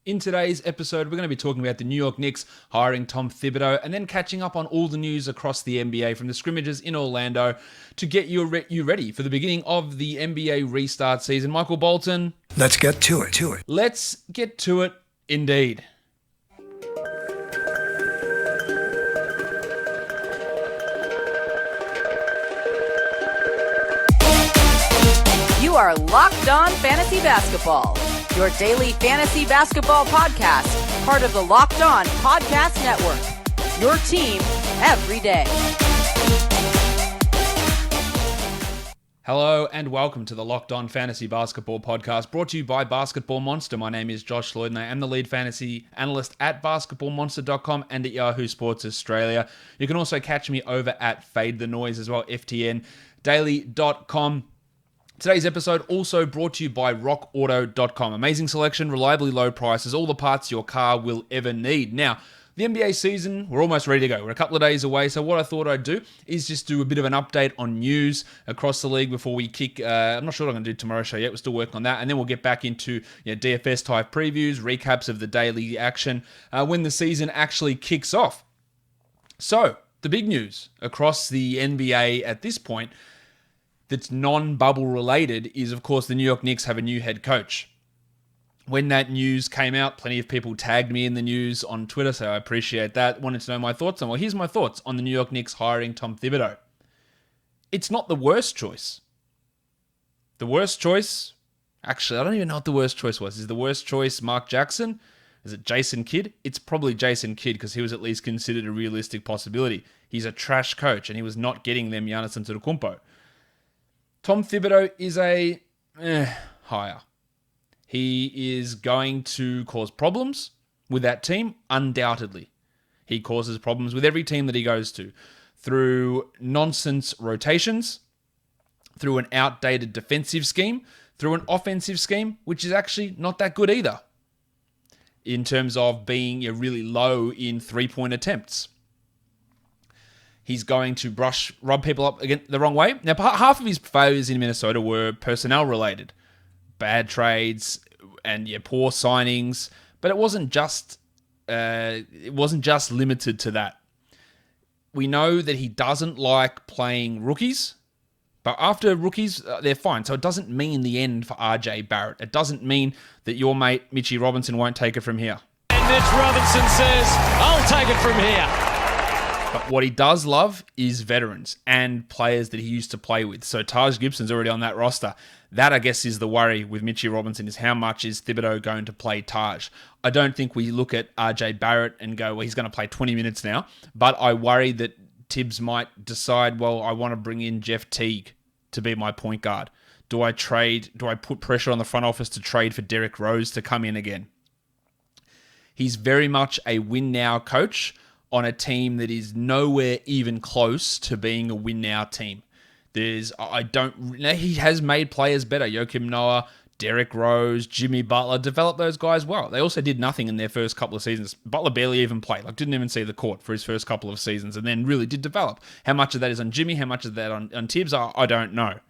In today's episode, we're going to be talking about the New York Knicks hiring Tom Thibodeau and then catching up on all the news across the NBA from the scrimmages in Orlando to get you ready for the beginning of the NBA restart season. Michael Bolton. Let's get to it. Let's get to it, indeed. You are Locked On Fantasy Basketball, your daily fantasy basketball podcast, part of the Locked On Podcast Network, your team every day. Hello and welcome to the Locked On Fantasy Basketball podcast brought to you by Basketball Monster. My name is Josh Lloyd and I am the lead fantasy analyst at basketballmonster.com and at Yahoo Sports Australia. You can also catch me over at Fade the Noise as well, ftndaily.com. Today's episode also brought to you by rockauto.com. Amazing selection, reliably low prices, all the parts your car will ever need. Now, the NBA season, we're almost ready to go. We're a couple of days away, so what I thought I'd do is just do a bit of an update on news across the league before we kick. I'm not sure what I'm going to do tomorrow's show yet. We're still working on that, and then we'll get back into DFS-type previews, recaps of the daily action when the season actually kicks off. So, the big news across the NBA at this point that's non-bubble related is, of course, the New York Knicks have a new head coach. When that news came out, plenty of people tagged me in the news on Twitter, so I appreciate that. Wanted to know my thoughts on, well, here's my thoughts on the New York Knicks hiring Tom Thibodeau. It's not the worst choice. The worst choice, actually, I don't even know what the worst choice was. Is the worst choice Mark Jackson? Is it Jason Kidd? It's probably Jason Kidd because he was at least considered a realistic possibility. He's a trash coach and he was not getting them Giannis Antetokounmpo. Tom Thibodeau is a hire. He is going to cause problems with that team, undoubtedly. He causes problems with every team that he goes to through nonsense rotations, through an outdated defensive scheme, through an offensive scheme, which is actually not that good either, in terms of being really low in three-point attempts. He's going to rub people up again the wrong way. Now, half of his failures in Minnesota were personnel related, bad trades and poor signings. But it wasn't just limited to that. We know that he doesn't like playing rookies, but after rookies, they're fine. So it doesn't mean the end for RJ Barrett. It doesn't mean that your mate Mitchie Robinson won't take it from here. And Mitch Robinson says, "I'll take it from here." But what he does love is veterans and players that he used to play with. So Taj Gibson's already on that roster. That, I guess, is the worry with Mitchie Robinson, is how much is Thibodeau going to play Taj? I don't think we look at RJ Barrett and go, well, he's going to play 20 minutes now. But I worry that Tibbs might decide, well, I want to bring in Jeff Teague to be my point guard. Do I put pressure on the front office to trade for Derrick Rose to come in again? He's very much a win-now coach on a team that is nowhere even close to being a win-now team. He has made players better. Joakim Noah, Derrick Rose, Jimmy Butler, developed those guys well. They also did nothing in their first couple of seasons. Butler barely even played, didn't even see the court for his first couple of seasons, and then really did develop. How much of that is on Jimmy, how much of that on Tibbs, I don't know.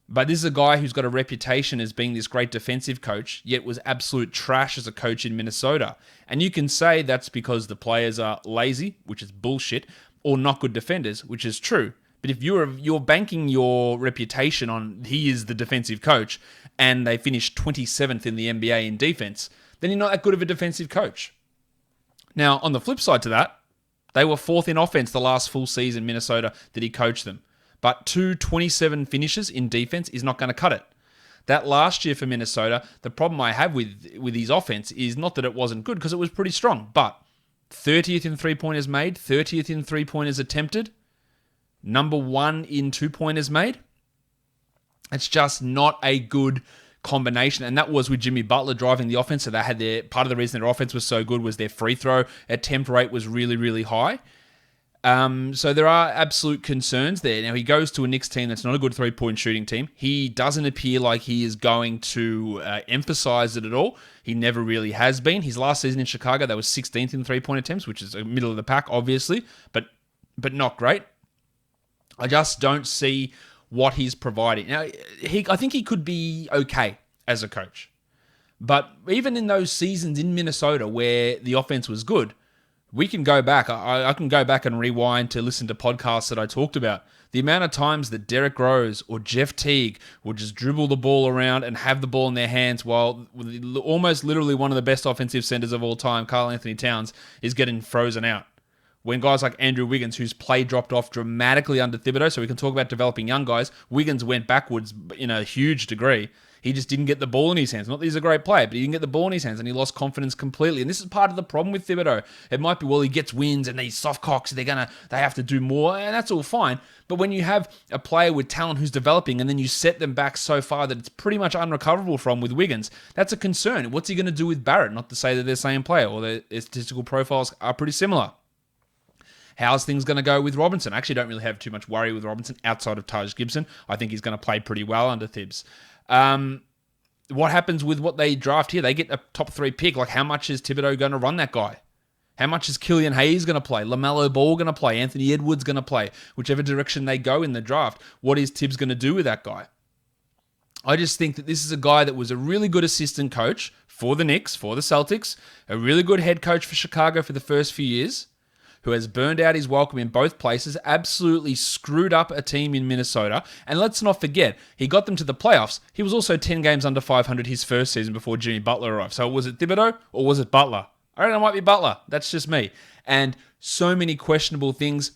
But this is a guy who's got a reputation as being this great defensive coach, yet was absolute trash as a coach in Minnesota. And you can say that's because the players are lazy, which is bullshit, or not good defenders, which is true. But if you're banking your reputation on he is the defensive coach, and they finished 27th in the NBA in defense, then you're not that good of a defensive coach. Now, on the flip side to that, they were fourth in offense the last full season Minnesota that he coached them. But 227 finishes in defense is not going to cut it. That last year for Minnesota, the problem I have with his offense is not that it wasn't good, because it was pretty strong, but 30th in three-pointers made, 30th in three-pointers attempted, number 1 in two-pointers made. It's just not a good combination, and that was with Jimmy Butler driving the offense. So they had part of the reason their offense was so good was their free throw attempt rate was really, really high. So there are absolute concerns there. Now, he goes to a Knicks team that's not a good three-point shooting team. He doesn't appear like he is going to emphasize it at all. He never really has been. His last season in Chicago, they were 16th in three-point attempts, which is middle of the pack, obviously, but not great. I just don't see what he's providing. Now, I think he could be okay as a coach. But even in those seasons in Minnesota where the offense was good, we can go back. I can go back and rewind to listen to podcasts that I talked about. The amount of times that Derrick Rose or Jeff Teague would just dribble the ball around and have the ball in their hands while almost literally one of the best offensive centers of all time, Karl Anthony Towns, is getting frozen out. When guys like Andrew Wiggins, whose play dropped off dramatically under Thibodeau, so we can talk about developing young guys, Wiggins went backwards in a huge degree. He just didn't get the ball in his hands. Not that he's a great player, but he didn't get the ball in his hands and he lost confidence completely. And this is part of the problem with Thibodeau. It might be, well, he gets wins and these soft cocks, they have to do more, and that's all fine. But when you have a player with talent who's developing and then you set them back so far that it's pretty much unrecoverable from with Wiggins, that's a concern. What's he going to do with Barrett? Not to say that they're the same player or their statistical profiles are pretty similar. How's things going to go with Robinson? I actually don't really have too much worry with Robinson outside of Taj Gibson. I think he's going to play pretty well under Thibs. What happens with what they draft here? They get a top 3 pick. Like, how much is Thibodeau going to run that guy? How much is Killian Hayes going to play? LaMelo Ball going to play? Anthony Edwards going to play? Whichever direction they go in the draft, what is Tibbs going to do with that guy? I just think that this is a guy that was a really good assistant coach for the Knicks, for the Celtics, a really good head coach for Chicago for the first few years, who has burned out his welcome in both places, absolutely screwed up a team in Minnesota. And let's not forget, he got them to the playoffs. He was also 10 games under 500 his first season before Jimmy Butler arrived. So was it Thibodeau or was it Butler? I don't know, it might be Butler. That's just me. And so many questionable things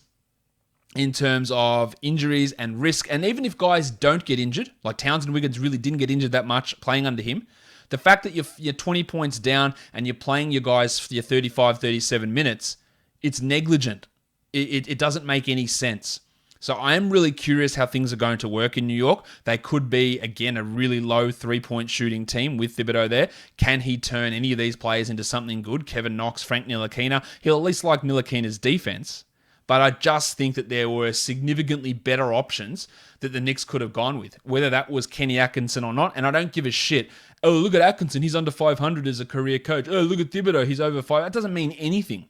in terms of injuries and risk. And even if guys don't get injured, like Towns and Wiggins really didn't get injured that much playing under him, the fact that you're 20 points down and you're playing your guys for your 35, 37 minutes, it's negligent. It doesn't make any sense. So I am really curious how things are going to work in New York. They could be, again, a really low 3-point shooting team with Thibodeau there. Can he turn any of these players into something good? Kevin Knox, Frank Ntilikina. He'll at least like Ntilikina's defense. But I just think that there were significantly better options that the Knicks could have gone with, whether that was Kenny Atkinson or not. And I don't give a shit. Oh, look at Atkinson. He's under 500 as a career coach. Oh, look at Thibodeau. He's over 5. That doesn't mean anything.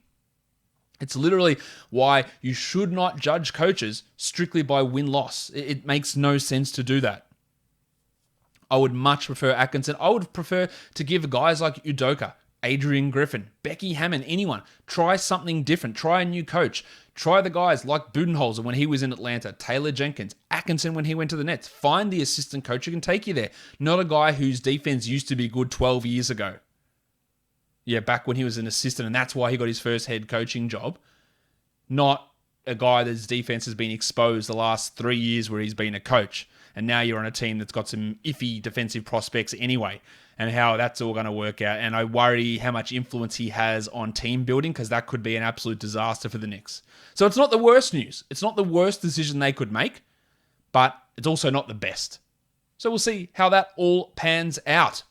It's literally why you should not judge coaches strictly by win-loss. It makes no sense to do that. I would much prefer Atkinson. I would prefer to give guys like Udoka, Adrian Griffin, Becky Hammond, anyone. Try something different. Try a new coach. Try the guys like Budenholzer when he was in Atlanta, Taylor Jenkins, Atkinson when he went to the Nets. Find the assistant coach who can take you there. Not a guy whose defense used to be good 12 years ago. Yeah, back when he was an assistant, and that's why he got his first head coaching job. Not a guy that's defense has been exposed the last 3 years where he's been a coach. And now you're on a team that's got some iffy defensive prospects anyway, and how that's all going to work out. And I worry how much influence he has on team building, because that could be an absolute disaster for the Knicks. So it's not the worst news. It's not the worst decision they could make, but it's also not the best. So we'll see how that all pans out.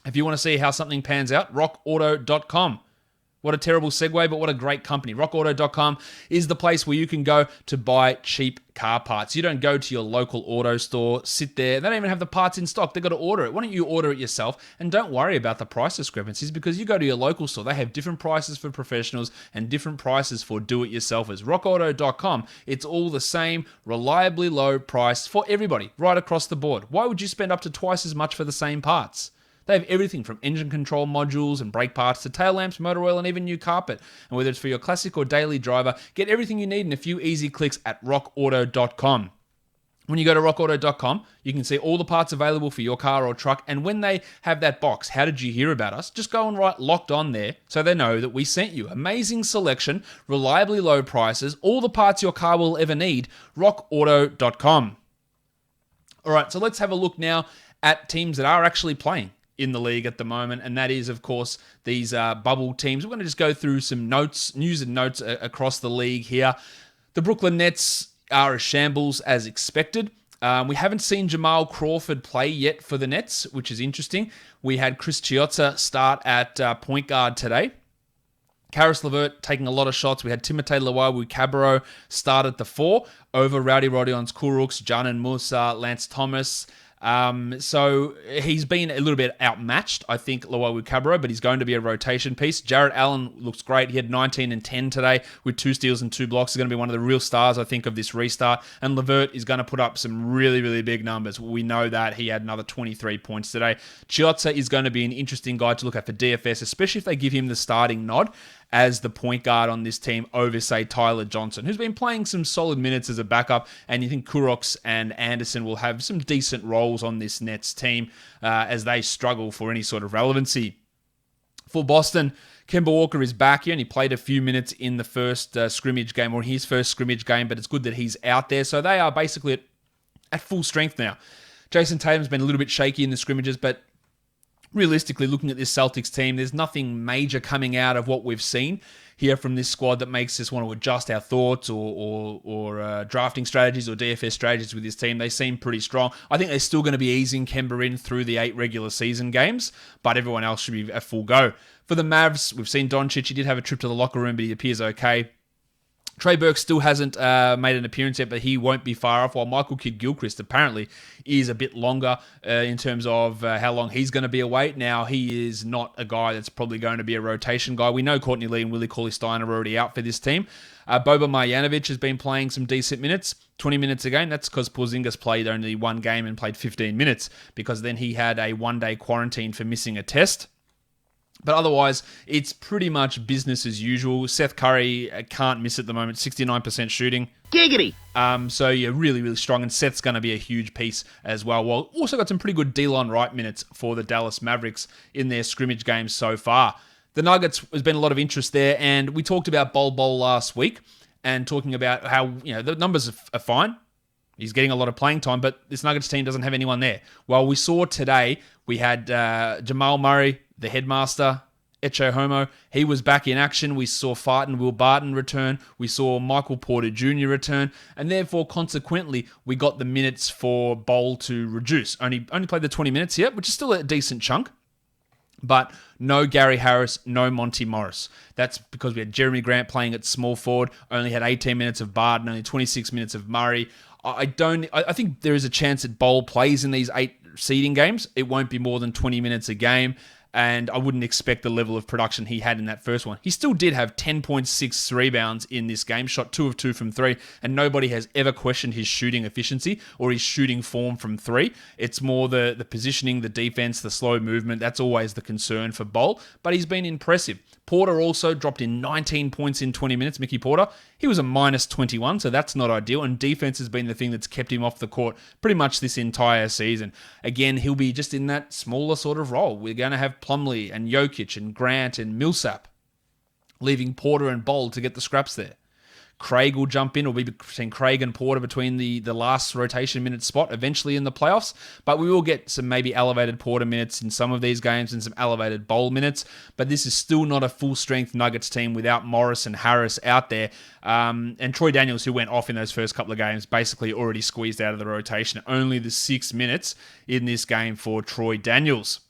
If you want to see how something pans out, rockauto.com. What a terrible segue, but what a great company. RockAuto.com is the place where you can go to buy cheap car parts. You don't go to your local auto store, sit there. They don't even have the parts in stock. They've got to order it. Why don't you order it yourself? And don't worry about the price discrepancies, because you go to your local store. They have different prices for professionals and different prices for do-it-yourselfers. RockAuto.com, it's all the same, reliably low price for everybody, right across the board. Why would you spend up to twice as much for the same parts? They have everything from engine control modules and brake parts to tail lamps, motor oil, and even new carpet. And whether it's for your classic or daily driver, get everything you need in a few easy clicks at rockauto.com. When you go to rockauto.com, you can see all the parts available for your car or truck. And when they have that box, how did you hear about us? Just go and write Locked On there so they know that we sent you. Amazing selection, reliably low prices, all the parts your car will ever need. rockauto.com. All right, so let's have a look now at teams that are actually playing in the league at the moment, and that is, of course, these bubble teams. We're going to just go through some news and notes across the league here. The Brooklyn Nets are a shambles as expected. We haven't seen Jamal Crawford play yet for the Nets, which is interesting. We had Chris Chiozza start at point guard today. Karis LeVert taking a lot of shots. We had Timothé Luwawu-Cabarrot start at the 4 over Rowdy Rodion's Kurucs, Janan Musa, Lance Thomas, So he's been a little bit outmatched, I think, Lloyd Cabro, but he's going to be a rotation piece. Jarrett Allen looks great. He had 19 and 10 today with 2 steals and 2 blocks. He's going to be one of the real stars, I think, of this restart. And Levert is going to put up some really, really big numbers. We know that. He had another 23 points today. Chiozza is going to be an interesting guy to look at for DFS, especially if they give him the starting nod as the point guard on this team over, say, Tyler Johnson, who's been playing some solid minutes as a backup, and you think Kuroks and Anderson will have some decent roles on this Nets team as they struggle for any sort of relevancy. For Boston, Kemba Walker is back. He only played a few minutes in the first scrimmage game, or his first scrimmage game, but it's good that he's out there. So they are basically at full strength now. Jason Tatum's been a little bit shaky in the scrimmages, but realistically, looking at this Celtics team, there's nothing major coming out of what we've seen here from this squad that makes us want to adjust our thoughts or drafting strategies or DFS strategies with this team. They seem pretty strong. I think they're still going to be easing Kemba in through the 8 regular season games, but everyone else should be at full go. For the Mavs, we've seen Doncic. He did have a trip to the locker room, but he appears okay. Trey Burke still hasn't made an appearance yet, but he won't be far off, while Michael Kidd-Gilchrist apparently is a bit longer in terms of how long he's going to be away. Now, he is not a guy that's probably going to be a rotation guy. We know Courtney Lee and Willie Cauley-Stein are already out for this team. Boba Marjanovic has been playing some decent minutes, 20 minutes a game. That's because Porzingis played only one game and played 15 minutes, because then he had a one-day quarantine for missing a test. But otherwise, it's pretty much business as usual. Seth Curry can't miss at the moment, 69% shooting. Giggity! So yeah, really, really strong. And Seth's going to be a huge piece as well. Well, also got some pretty good Delon Wright minutes for the Dallas Mavericks in their scrimmage games so far. The Nuggets, has been a lot of interest there. And we talked about Bol Bol last week and talking about how, the numbers are fine. He's getting a lot of playing time, but this Nuggets team doesn't have anyone there. Well, we saw today, we had Jamal Murray, the headmaster, Echo Homo. He was back in action. We saw Farton Will Barton return. We saw Michael Porter Jr. return. And therefore, consequently, we got the minutes for Bol to reduce. Only played the 20 minutes here, which is still a decent chunk. But no Gary Harris, no Monty Morris. That's because we had Jeremy Grant playing at small forward, only had 18 minutes of Barton, only 26 minutes of Murray. I think there is a chance that Bol plays in these 8 seeding games. It won't be more than 20 minutes a game, and I wouldn't expect the level of production he had in that first one. He still did have 10.6 rebounds in this game, shot 2 of 2 from 3, and nobody has ever questioned his shooting efficiency or his shooting form from 3. It's more the positioning, the defense, the slow movement. That's always the concern for Bol, but he's been impressive. Porter also dropped in 19 points in 20 minutes. Mickey Porter, he was a minus 21, so that's not ideal. And defense has been the thing that's kept him off the court pretty much this entire season. Again, he'll be just in that smaller sort of role. We're going to have Plumlee and Jokic and Grant and Millsap, leaving Porter and Bol to get the scraps there. Craig will jump in, or be between Craig and Porter between the last rotation minute spot eventually in the playoffs. But we will get some maybe elevated Porter minutes in some of these games and some elevated Bol minutes. But this is still not a full-strength Nuggets team without Morris and Harris out there. And Troy Daniels, who went off in those first couple of games, basically already squeezed out of the rotation. Only the 6 minutes in this game for Troy Daniels.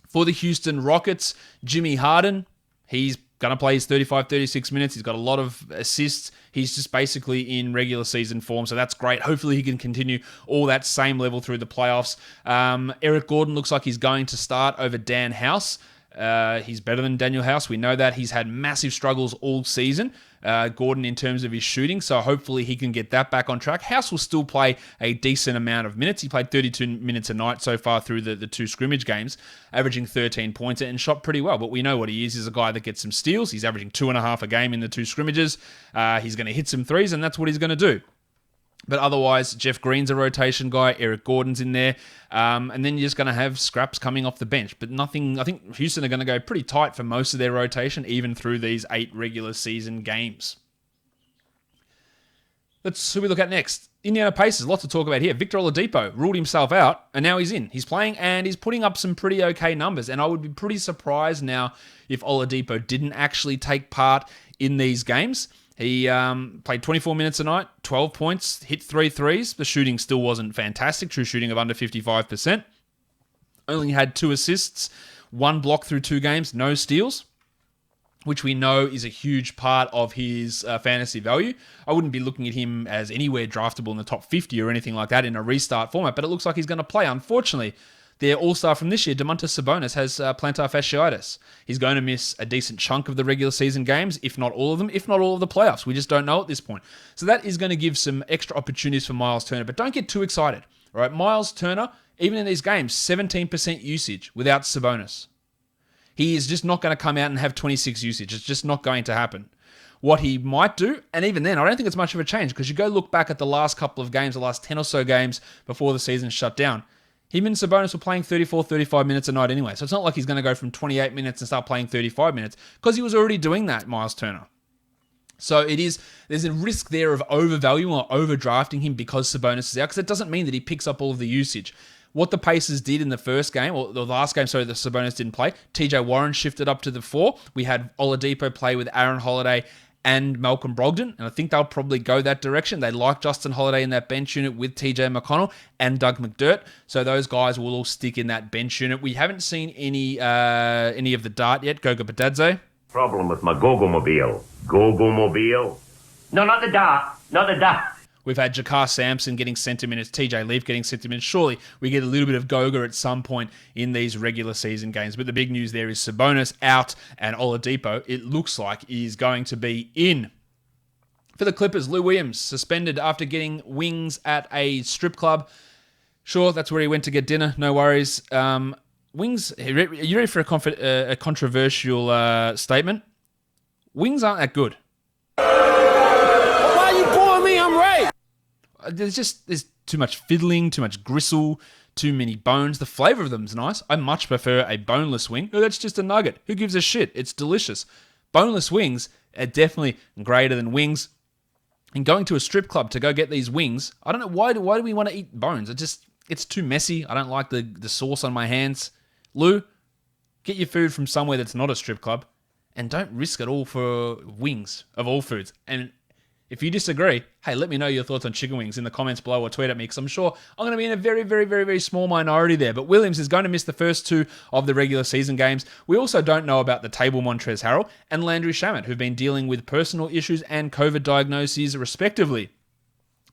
For the Houston Rockets, Jimmy Harden, he's going to play his 35, 36 minutes. He's got a lot of assists. He's just basically in regular season form, so that's great. Hopefully he can continue all that same level through the playoffs. Eric Gordon looks like he's going to start over Dan House. He's better than Daniel House. We know that. He's had massive struggles all season, Gordon, in terms of his shooting, so hopefully he can get that back on track. House will still play a decent amount of minutes. He played 32 minutes a night so far through the 2 scrimmage games, averaging 13 points and shot pretty well, but we know what he is. He's a guy that gets some steals. He's averaging 2.5 a game in the 2 scrimmages. He's going to hit some threes, and that's what he's going to do. But otherwise, Jeff Green's a rotation guy. Eric Gordon's in there. And then you're just going to have scraps coming off the bench. But nothing. I think Houston are going to go pretty tight for most of their rotation, even through these 8 regular season games. Who we look at next. Indiana Pacers, lots to talk about here. Victor Oladipo ruled himself out, and now he's in. He's playing, and he's putting up some pretty okay numbers. And I would be pretty surprised now if Oladipo didn't actually take part in these games. He played 24 minutes a night, 12 points, hit 3 threes. The shooting still wasn't fantastic, true shooting of under 55%. Only had 2 assists, 1 block through 2 games, no steals. which we know is a huge part of his fantasy value. I wouldn't be looking at him as anywhere draftable in the top 50 or anything like that in a restart format, but it looks like he's going to play. Unfortunately, their all-star from this year, Domantas Sabonis, has plantar fasciitis. He's going to miss a decent chunk of the regular season games, if not all of them, if not all of the playoffs. We just don't know at this point. So that is going to give some extra opportunities for Miles Turner, but don't get too excited. All right, Miles Turner, even in these games, 17% usage without Sabonis. He is just not going to come out and have 26 usage. It's just not going to happen. What he might do, and even then, I don't think it's much of a change, because you go look back at the last couple of games, the last 10 or so games before the season shut down, him and Sabonis were playing 34, 35 minutes a night anyway. So it's not like he's going to go from 28 minutes and start playing 35 minutes, because he was already doing that, Miles Turner. So there's a risk there of overvaluing or overdrafting him because Sabonis is out, because it doesn't mean that he picks up all of the usage. What the Pacers did in the first game, or the last game, sorry, the Sabonis didn't play, TJ Warren shifted up to the 4. We had Oladipo play with Aaron Holiday and Malcolm Brogdon, and I think they'll probably go that direction. They like Justin Holiday in that bench unit with TJ McConnell and Doug McDirt, so those guys will all stick in that bench unit. We haven't seen any of the dart yet. Goga Bitadze. Problem with my Gogo-mobile. Gogo-mobile? No, not the dart. Not the dart. We've had Jakar Sampson getting center minutes, TJ Leaf getting center minutes. Surely we get a little bit of Goga at some point in these regular season games. But the big news there is Sabonis out and Oladipo, it looks like, is going to be in. For the Clippers, Lou Williams suspended after getting wings at a strip club. Sure, that's where he went to get dinner. No worries. Wings, are you ready for a controversial statement? Wings aren't that good. Why are you pouring me? I'm right. There's too much fiddling, too much gristle, too many bones. The flavor of them is nice. I much prefer a boneless wing. Oh, that's just a nugget. Who gives a shit? It's delicious. Boneless wings are definitely greater than wings. And going to a strip club to go get these wings, I don't know, why do we want to eat bones? It's too messy. I don't like the sauce on my hands. Lou, get your food from somewhere that's not a strip club and don't risk it all for wings of all foods. And if you disagree, hey, let me know your thoughts on chicken wings in the comments below or tweet at me, because I'm sure I'm going to be in a very, very, very, very small minority there. But Williams is going to miss the first 2 of the regular season games. We also don't know about the table Montrezl Harrell and Landry Shamet, who've been dealing with personal issues and COVID diagnoses, respectively.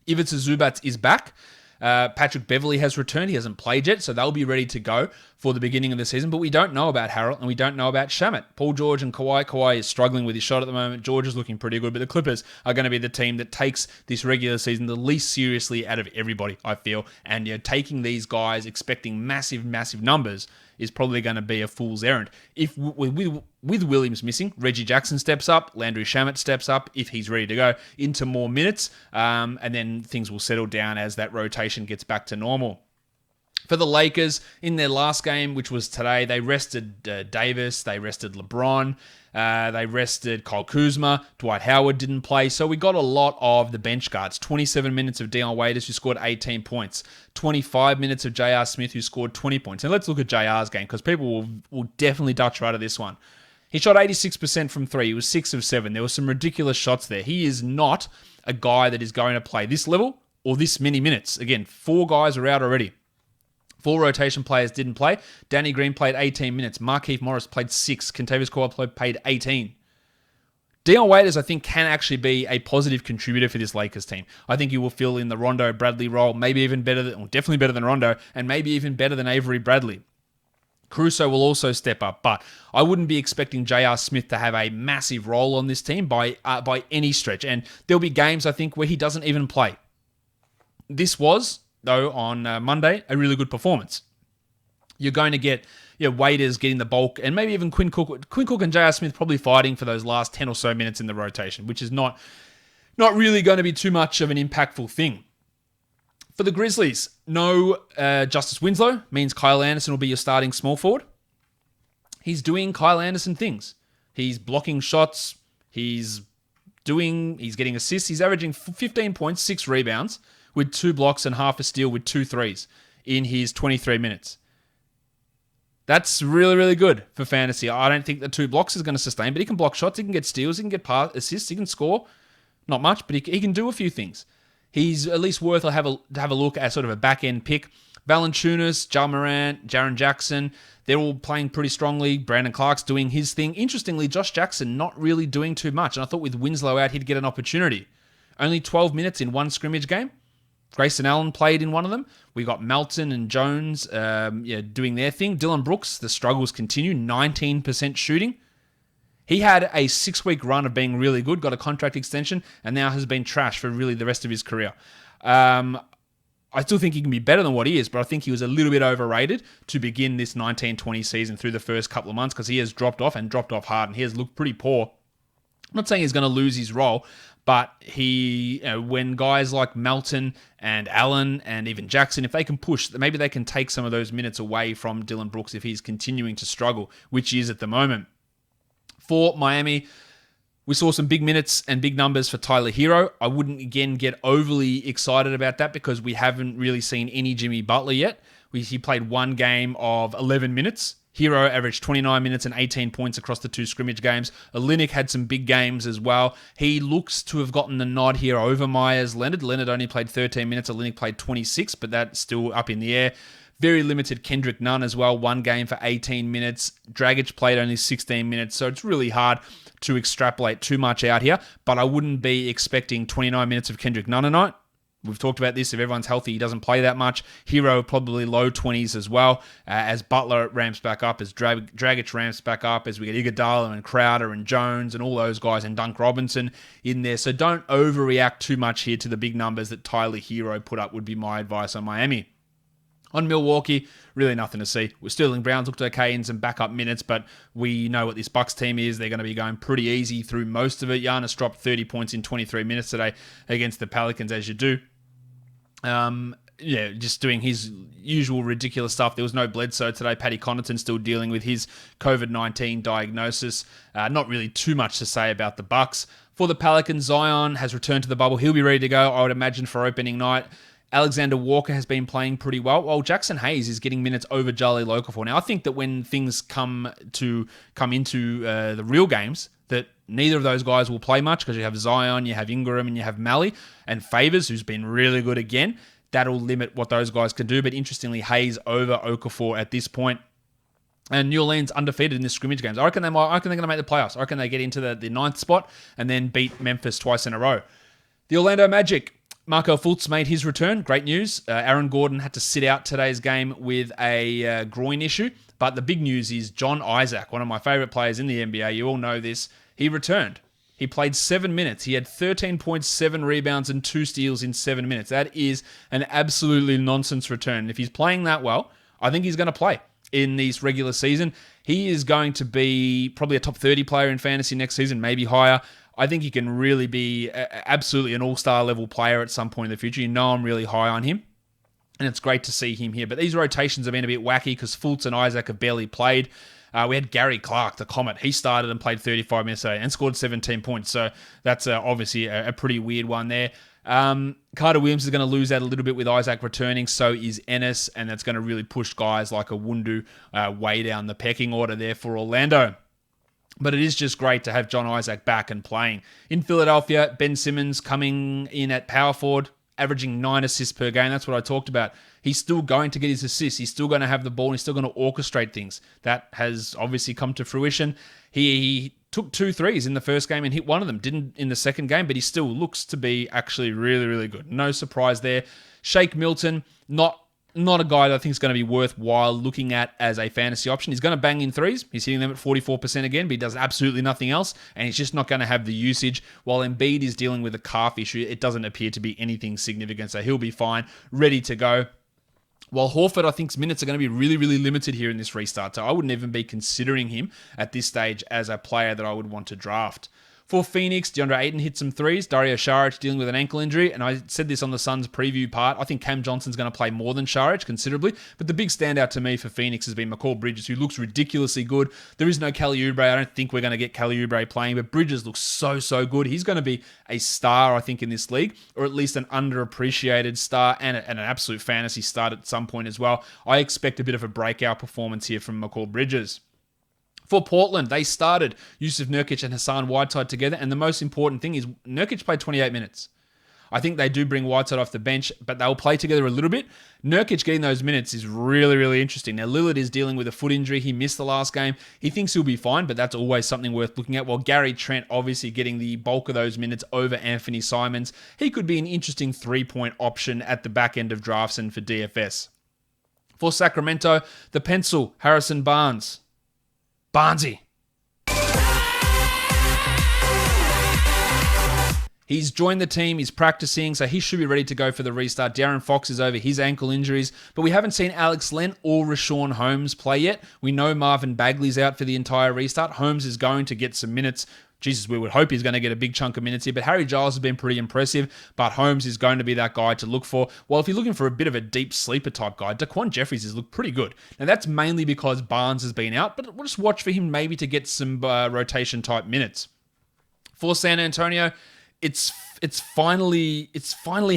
Ivica Zubac is back. Patrick Beverley has returned. He hasn't played yet, so they'll be ready to go for the beginning of the season. But we don't know about Harrell and we don't know about Shamet. Paul George and Kawhi. Kawhi is struggling with his shot at the moment. George is looking pretty good, but the Clippers are going to be the team that takes this regular season the least seriously out of everybody, I feel. And taking these guys, expecting massive, massive numbers, is probably going to be a fool's errand. If with Williams missing, Reggie Jackson steps up, Landry Shamet steps up if he's ready to go into more minutes, and then things will settle down as that rotation gets back to normal. For the Lakers, in their last game, which was today, they rested Davis, they rested LeBron, they rested Kyle Kuzma, Dwight Howard didn't play, so we got a lot of the bench guards. 27 minutes of Dion Waiters, who scored 18 points. 25 minutes of J.R. Smith, who scored 20 points. And let's look at J.R.'s game, because people will definitely Dutch right of this one. He shot 86% from 3. He was 6 of 7. There were some ridiculous shots there. He is not a guy that is going to play this level or this many minutes. Again, 4 guys are out already. 4 rotation players didn't play. Danny Green played 18 minutes. Markieff Morris played 6. Kentavious Caldwell played 18. Dion Waiters, I think, can actually be a positive contributor for this Lakers team. I think he will fill in the Rondo Bradley role, maybe even better than, or definitely better than Rondo, and maybe even better than Avery Bradley. Caruso will also step up, but I wouldn't be expecting J.R. Smith to have a massive role on this team by any stretch. And there'll be games, I think, where he doesn't even play. This was, though, on Monday, a really good performance. You're going to get Waiters getting the bulk, and maybe even Quinn Cook and J.R. Smith probably fighting for those last 10 or so minutes in the rotation, which is not really going to be too much of an impactful thing. For the Grizzlies, no Justice Winslow means Kyle Anderson will be your starting small forward. He's doing Kyle Anderson things. He's blocking shots. He's getting assists. He's averaging 15 points, 6 rebounds, with 2 blocks and half a steal with 2 threes in his 23 minutes. That's really, really good for fantasy. I don't think the 2 blocks is going to sustain, but he can block shots, he can get steals, he can get assists, he can score. Not much, but he can do a few things. He's at least worth to have a look at sort of a back-end pick Valanciunas, Ja Morant, Jaren Jackson, they're all playing pretty strongly. Brandon Clark's doing his thing. Interestingly, Josh Jackson not really doing too much. And I thought with Winslow out, he'd get an opportunity. Only 12 minutes in one scrimmage game. Grayson Allen played in one of them. We got Melton and Jones doing their thing. Dylan Brooks, the struggles continue. 19% shooting. He had a 6-week run of being really good, got a contract extension, and now has been trash for really the rest of his career. I still think he can be better than what he is, but I think he was a little bit overrated to begin this 19-20 season through the first couple of months because he has dropped off hard, and he has looked pretty poor. I'm not saying he's going to lose his role, but when guys like Melton and Allen and even Jackson, if they can push, maybe they can take some of those minutes away from Dylan Brooks if he's continuing to struggle, which he is at the moment. For Miami, we saw some big minutes and big numbers for Tyler Hero. I wouldn't, again, get overly excited about that because we haven't really seen any Jimmy Butler yet. He played one game of 11 minutes. Hero averaged 29 minutes and 18 points across the 2 scrimmage games. Olynyk had some big games as well. He looks to have gotten the nod here over Myers Leonard. Leonard only played 13 minutes. Olynyk played 26, but that's still up in the air. Very limited Kendrick Nunn as well. One game for 18 minutes. Dragic played only 16 minutes, so it's really hard to extrapolate too much out here, but I wouldn't be expecting 29 minutes of Kendrick Nunn a night. We've talked about this. If everyone's healthy, he doesn't play that much. Hero probably low 20s as well, as Butler ramps back up, as Dragic ramps back up, as we get Iguodala and Crowder and Jones and all those guys and Dunk Robinson in there. So don't overreact too much here to the big numbers that Tyler Hero put up would be my advice on Miami. On Milwaukee, really nothing to see. Sterling Brown's looked okay in some backup minutes, but we know what this Bucks team is. They're going to be going pretty easy through most of it. Giannis dropped 30 points in 23 minutes today against the Pelicans, as you do. Just doing his usual ridiculous stuff. There was no Bledsoe today. Paddy Connaughton still dealing with his COVID-19 diagnosis. Not really too much to say about the Bucks. For the Pelicans, Zion has returned to the bubble. He'll be ready to go, I would imagine, for opening night. Alexander Walker has been playing pretty well, while Jackson Hayes is getting minutes over Jahlil Okafor. Now, I think that when things come into the real games, that neither of those guys will play much because you have Zion, you have Ingram, and you have Mally, and Favors, who's been really good again. That'll limit what those guys can do, but interestingly, Hayes over Okafor at this point. And New Orleans undefeated in the scrimmage games. I reckon they're going to make the playoffs. I reckon they get into the 9th spot and then beat Memphis twice in a row. The Orlando Magic. Markelle Fultz made his return. Great news. Aaron Gordon had to sit out today's game with a groin issue. But the big news is John Isaac, one of my favorite players in the NBA. You all know this. He returned. He played 7 minutes. He had 13 points, 7 rebounds, and 2 steals in 7 minutes. That is an absolutely nonsense return. If he's playing that well, I think he's going to play in this regular season. He is going to be probably a top 30 player in fantasy next season, maybe higher. I think he can really be absolutely an all-star level player at some point in the future. You know I'm really high on him, and it's great to see him here. But these rotations have been a bit wacky because Fultz and Isaac have barely played. We had Gary Clark, the Comet. He started and played 35 minutes today and scored 17 points. So that's obviously a pretty weird one there. Carter Williams is going to lose out a little bit with Isaac returning. So is Ennis, and that's going to really push guys like a Wundu way down the pecking order there for Orlando. But it is just great to have John Isaac back and playing. In Philadelphia, Ben Simmons coming in at power forward, averaging 9 assists per game. That's what I talked about. He's still going to get his assists. He's still going to have the ball. And he's still going to orchestrate things. That has obviously come to fruition. He took 2 threes in the first game and hit one of them. Didn't in the second game, but he still looks to be actually really, really good. No surprise there. Shake Milton, not a guy that I think is going to be worthwhile looking at as a fantasy option. He's going to bang in threes. He's hitting them at 44% again, but he does absolutely nothing else, and he's just not going to have the usage. While Embiid is dealing with a calf issue, it doesn't appear to be anything significant, so he'll be fine, ready to go. While Horford, I think, minutes are going to be really, really limited here in this restart, so I wouldn't even be considering him at this stage as a player that I would want to draft. For Phoenix, DeAndre Ayton hit some threes. Dario Saric dealing with an ankle injury. And I said this on the Suns preview part. I think Cam Johnson's going to play more than Saric considerably. But the big standout to me for Phoenix has been Mikal Bridges, who looks ridiculously good. There is no Kelly Oubre. I don't think we're going to get Kelly Oubre playing. But Bridges looks so good. He's going to be a star, I think, in this league. Or at least an underappreciated star and an absolute fantasy star at some point as well. I expect a bit of a breakout performance here from Mikal Bridges. For Portland, they started Yusuf Nurkic and Hassan Whiteside together, and the most important thing is Nurkic played 28 minutes. I think they do bring Whiteside off the bench, but they'll play together a little bit. Nurkic getting those minutes is really, really interesting. Now, Lillard is dealing with a foot injury. He missed the last game. He thinks he'll be fine, but that's always something worth looking at. While Gary Trent obviously getting the bulk of those minutes over Anthony Simons. He could be an interesting 3-point option at the back end of drafts and for DFS. For Sacramento, the pencil, Harrison Barnes. Barnesy. He's joined the team, he's practicing, so he should be ready to go for the restart. Darren Fox is over his ankle injuries, but we haven't seen Alex Len or Rashawn Holmes play yet. We know Marvin Bagley's out for the entire restart. Holmes is going to get some minutes. Jesus, we would hope he's going to get a big chunk of minutes here, but Harry Giles has been pretty impressive, but Holmes is going to be that guy to look for. Well, if you're looking for a bit of a deep sleeper type guy, Daquan Jeffries has looked pretty good. Now, that's mainly because Barnes has been out, but we'll just watch for him maybe to get some rotation type minutes. For San Antonio, it's finally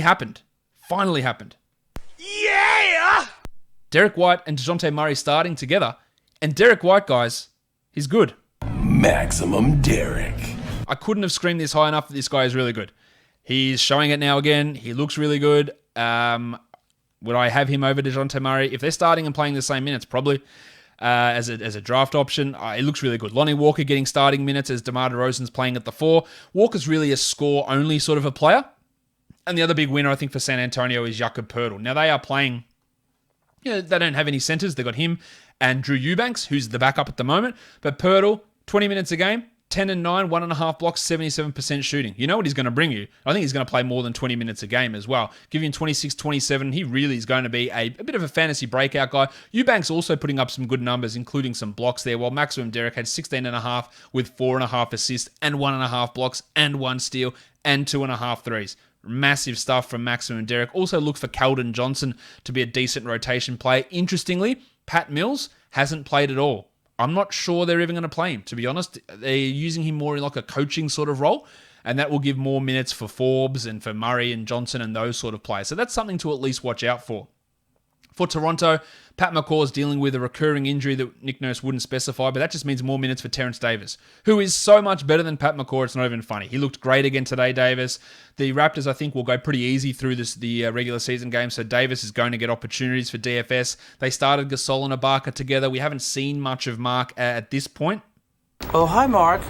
happened. Finally happened. Yeah! Derek White and DeJounte Murray starting together, and Derek White, guys, he's good. Maximum Derek. I couldn't have screamed this high enough that this guy is really good. He's showing it now again. He looks really good. Would I have him over DeJounte Murray? If they're starting and playing the same minutes, probably. As a draft option, it looks really good. Lonnie Walker getting starting minutes as DeMar DeRozan's playing at the 4. Walker's really a score-only sort of a player. And the other big winner, I think, for San Antonio is Jakob Poeltl. Now, they are playing... they don't have any centers. They've got him and Drew Eubanks, who's the backup at the moment. But Poeltl, 20 minutes a game, 10 and 9, 1.5 blocks, 77% shooting. You know what he's going to bring you. I think he's going to play more than 20 minutes a game as well. Give him 26, 27. He really is going to be a bit of a fantasy breakout guy. Eubanks also putting up some good numbers, including some blocks there, while Maximum Derek had 16.5 with 4.5 assists and 1.5 blocks and 1 steal and 2.5 threes. Massive stuff from Maximum Derek. Also look for Keldon Johnson to be a decent rotation player. Interestingly, Pat Mills hasn't played at all. I'm not sure they're even going to play him, to be honest. They're using him more in like a coaching sort of role, and that will give more minutes for Forbes and for Murray and Johnson and those sort of players. So that's something to at least watch out for. For Toronto, Pat McCaw's dealing with a recurring injury that Nick Nurse wouldn't specify, but that just means more minutes for Terrence Davis, who is so much better than Pat McCaw, it's not even funny. He looked great again today, Davis. The Raptors, I think, will go pretty easy through the regular season game, so Davis is going to get opportunities for DFS. They started Gasol and Ibaka together. We haven't seen much of Mark at this point. Oh, hi, Mark.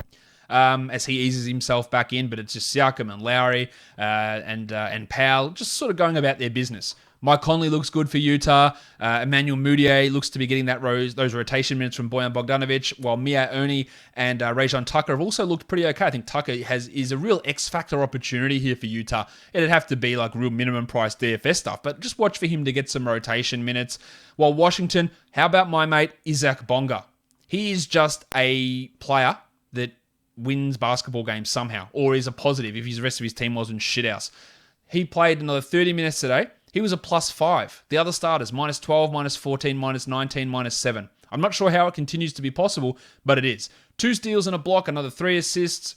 As he eases himself back in, but it's just Siakam and Lowry and Powell just sort of going about their business. Mike Conley looks good for Utah. Emmanuel Mudiay looks to be getting those rotation minutes from Bojan Bogdanovic, while Mia Ernie and Rajon Tucker have also looked pretty okay. I think Tucker is a real X-factor opportunity here for Utah. It'd have to be like real minimum price DFS stuff, but just watch for him to get some rotation minutes. While Washington, how about my mate Isaac Bonga? He is just a player that wins basketball games somehow, or is a positive if the rest of his team wasn't shithouse. He played another 30 minutes today. He was a +5. The other starters, -12, -14, -19, -7. I'm not sure how it continues to be possible, but it is. 2 steals and a block, another 3 assists.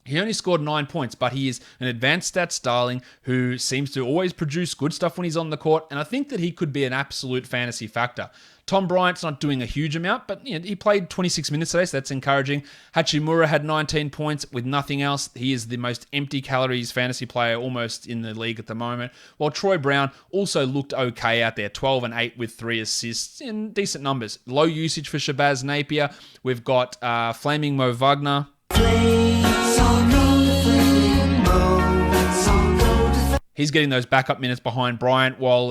He only scored 9 points, but he is an advanced stats darling who seems to always produce good stuff when he's on the court, and I think that he could be an absolute fantasy factor. Tom Bryant's not doing a huge amount, but he played 26 minutes today, so that's encouraging. Hachimura had 19 points with nothing else. He is the most empty calories fantasy player almost in the league at the moment. While Troy Brown also looked okay out there, 12 and 8 with 3 assists in decent numbers. Low usage for Shabazz Napier. We've got Flaming Mo Wagner. He's getting those backup minutes behind Bryant, while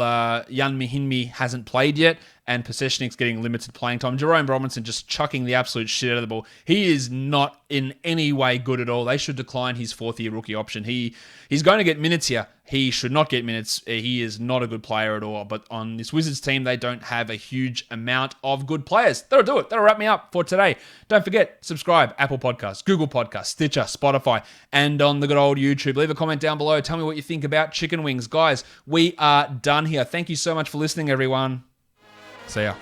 Jan Mihinmi hasn't played yet, and Pasechnik's getting limited playing time. Jerome Robinson just chucking the absolute shit out of the ball. He is not in any way good at all. They should decline his 4th-year rookie option. He's going to get minutes here. He should not get minutes. He is not a good player at all. But on this Wizards team, they don't have a huge amount of good players. That'll do it. That'll wrap me up for today. Don't forget, subscribe. Apple Podcasts, Google Podcasts, Stitcher, Spotify, and on the good old YouTube. Leave a comment down below. Tell me what you think about chicken wings. Guys, we are done here. Thank you so much for listening, everyone. See ya.